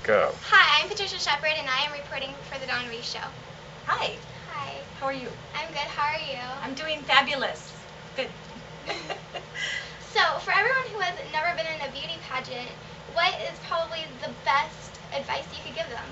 Go. Hi, I'm Patricia Shepard, and I am reporting for the Reese Shw. Hi. Hi. How are you? I'm good. How are you? I'm doing fabulous. Good. So, for everyone who has never been in a beauty pageant, what is probably the best advice you could give them?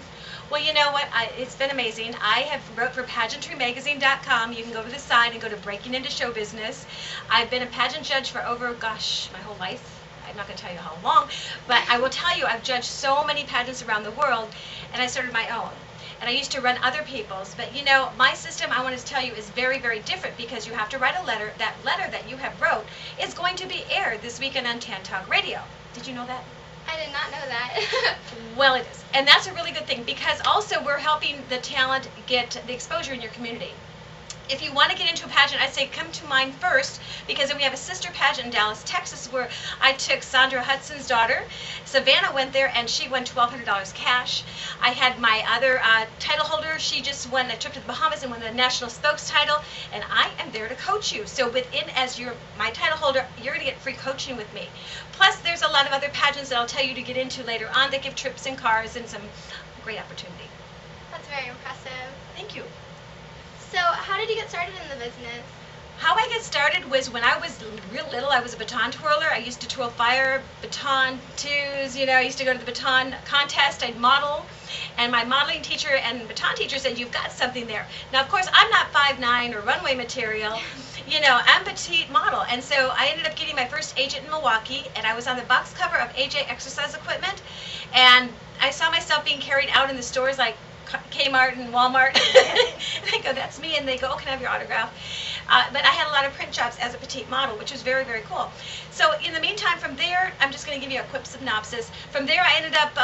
Well, you know what? It's been amazing. I have wrote for pageantrymagazine.com. You can go to the site and go to Breaking Into Show Business. I've been a pageant judge for over, my whole life. I'm not going to tell you how long, but I will tell you I've judged so many pageants around the world, and I started my own. And I used to run other people's, but you know, my system, I want to tell you, is very, very different because you have to write a letter. That letter that you have wrote is going to be aired this weekend on Tan Talk Radio. Did you know that? I did not know that. Well, it is. And that's a really good thing because also we're helping the talent get the exposure in your community. If you want to get into a pageant, I'd say come to mine first because then we have a sister pageant in Dallas, Texas, where I took Sandra Hudson's daughter. Savannah went there and she won $1,200 cash. I had my other title holder. She just won a trip to the Bahamas and won the national spokes title. And I am there to coach you. So as you're my title holder, you're going to get free coaching with me. Plus, there's a lot of other pageants that I'll tell you to get into later on that give trips and cars and some great opportunity. That's very impressive. Thank you. So, how did you get started in the business? How I got started was when I was real little. I was a baton twirler. I used to twirl fire, baton twos, I used to go to the baton contest. I'd model. And my modeling teacher and baton teacher said, you've got something there. Now, of course, I'm not 5'9" or runway material. I'm petite model. And so I ended up getting my first agent in Milwaukee, and I was on the box cover of AJ Exercise Equipment. And I saw myself being carried out in the stores like Kmart and Walmart. And I go, that's me. And they go, oh, can I have your autograph? But I had a lot of print jobs as a petite model, which was very, very cool. So in the meantime, from there, I'm just going to give you a quick synopsis. From there, I ended up,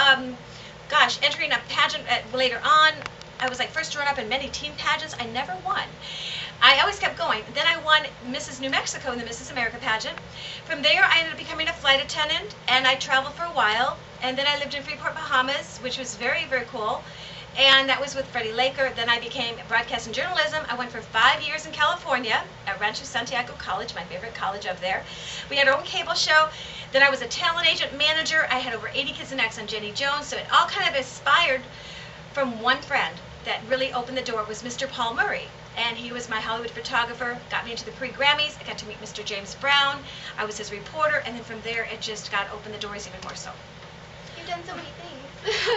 entering a pageant later on. I was like first runner-up in many teen pageants. I never won. I always kept going. Then I won Mrs. New Mexico in the Mrs. America pageant. From there, I ended up becoming a flight attendant, and I traveled for a while. And then I lived in Freeport, Bahamas, which was very, very cool. And that was with Freddie Laker. Then I became broadcast and journalism. I went for 5 years in California at Rancho Santiago College, my favorite college up there. We had our own cable show. Then I was a talent agent manager. I had over 80 kids and acts on Jenny Jones. So it all kind of inspired from one friend that really opened the door. It was Mr. Paul Murray. And he was my Hollywood photographer, got me into the pre-Grammys. I got to meet Mr. James Brown. I was his oreporter. And then from there, it just got opened the doors even more so. You've done so many things.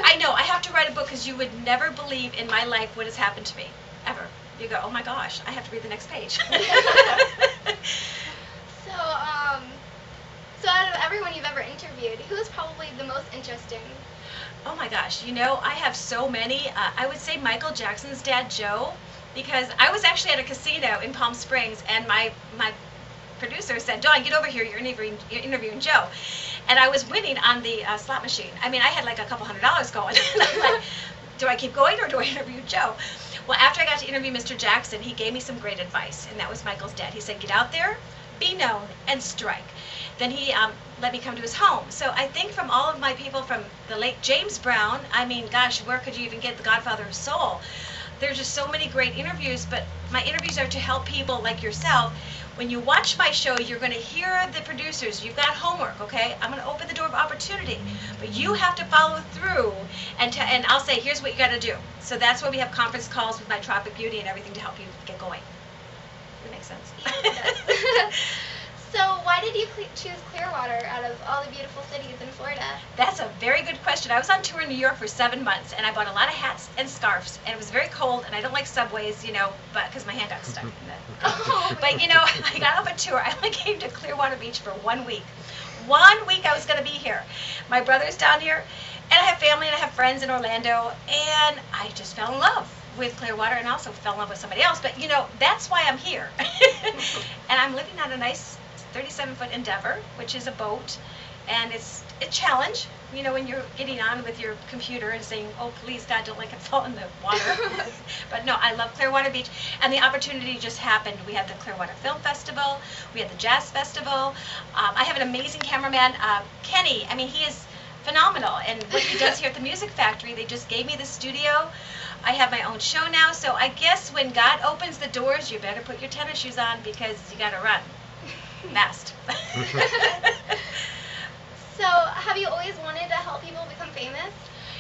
I know. I have to write a book because you would never believe in my life what has happened to me, ever. You go, oh my gosh, I have to read the next page. So out of everyone you've ever interviewed, who is probably the most interesting? Oh my gosh, I have so many. I would say Michael Jackson's dad, Joe, because I was actually at a casino in Palm Springs, and my producer said, Dawn, get over here, you're interviewing Joe. And I was winning on the slot machine. I mean, I had like a couple $100 going. And I'm like, do I keep going or do I interview Joe? Well, after I got to interview Mr. Jackson, he gave me some great advice, and that was Michael's dad. He said, get out there, be known, and strike. Then he let me come to his home. So I think from all of my people, from the late James Brown, I mean, gosh, where could you even get the Godfather of Soul? There's just so many great interviews, but my interviews are to help people like yourself. When you watch my show, you're going to hear the producers. You've got homework, okay? I'm going to open the door of opportunity, but you have to follow through, and I'll say, here's what you got to do. So that's why we have conference calls with my Tropic Beauty and everything to help you get going. Does that make sense? Yeah, so why did you choose Clearwater out of all the beautiful cities in Florida? That's a very good question. I was on tour in New York for 7 months, and I bought a lot of hats and scarves, and it was very cold, and I don't like subways, but because my hand got stuck in it. Oh, But I got off a tour. I only came to Clearwater Beach for 1 week. 1 week I was going to be here. My brother's down here, and I have family and I have friends in Orlando, and I just fell in love with Clearwater and also fell in love with somebody else. But that's why I'm here. And I'm living on a nice 37-foot Endeavor, which is a boat, and it's a challenge, when you're getting on with your computer and saying, oh, please, God, don't let it fall in the water. But no, I love Clearwater Beach, and the opportunity just happened. We had the Clearwater Film Festival, we had the Jazz Festival. I have an amazing cameraman, Kenny. I mean, he is phenomenal, and what he does here at the Music Factory, they just gave me the studio. I have my own show now, so I guess when God opens the doors, you better put your tennis shoes on because you got to run fast. So, have you always wanted to help people become famous?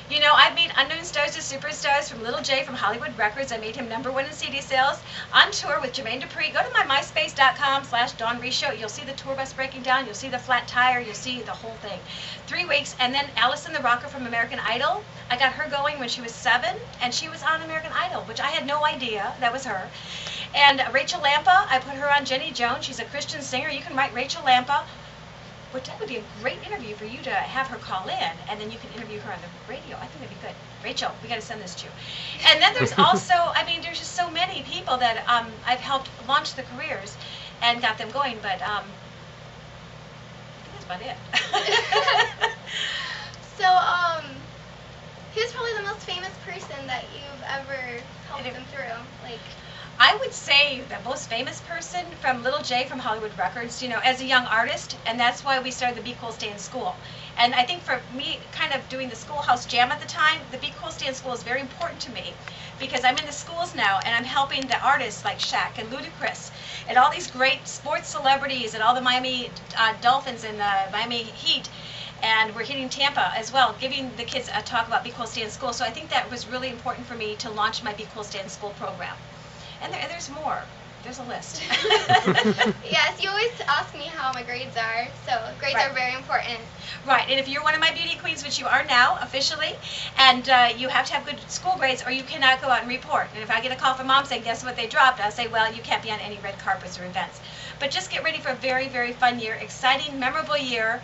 You know, I've made unknown stars to superstars, from Little J from Hollywood Records. I made him #1 in CD sales. On tour with Jermaine Dupri. Go to my myspace.com/Dawn Reese Shw. You'll see the tour bus breaking down. You'll see the flat tire. You'll see the whole thing. 3 weeks. And then Allison the Rocker from American Idol. I got her going when she was 7, and she was on American Idol, which I had no idea that was her. And Rachel Lampa, I put her on Jenny Jones. She's a Christian singer. You can write Rachel Lampa. Which that would be a great interview for you to have her call in, and then you can interview her on the radio. I think that'd be good. Rachel, we got to send this to you. And then there's also, I mean, there's just so many people that I've helped launch the careers and got them going, but I think that's about it. So, who's probably the most famous person that you've ever helped them through? Like, I would say the most famous person from Little J from Hollywood Records, you know, as a young artist, and that's why we started the Be Cool Stay in School. And I think for me, kind of doing the Schoolhouse Jam at the time, the Be Cool Stay in School is very important to me, because I'm in the schools now, and I'm helping the artists like Shaq and Ludacris, and all these great sports celebrities, and all the Miami Dolphins and the Miami Heat, and we're hitting Tampa as well, giving the kids a talk about Be Cool Stay in School. So I think that was really important for me to launch my Be Cool Stay in School program. And there's more. There's a list. Yes, you always ask me how my grades are, so grades Right. are very important. Right, and if you're one of my beauty queens, which you are now officially, and you have to have good school grades or you cannot go out and report. And if I get a call from mom saying, guess what they dropped, I'll say, well, you can't be on any red carpets or events. But just get ready for a very, very fun year, exciting, memorable year.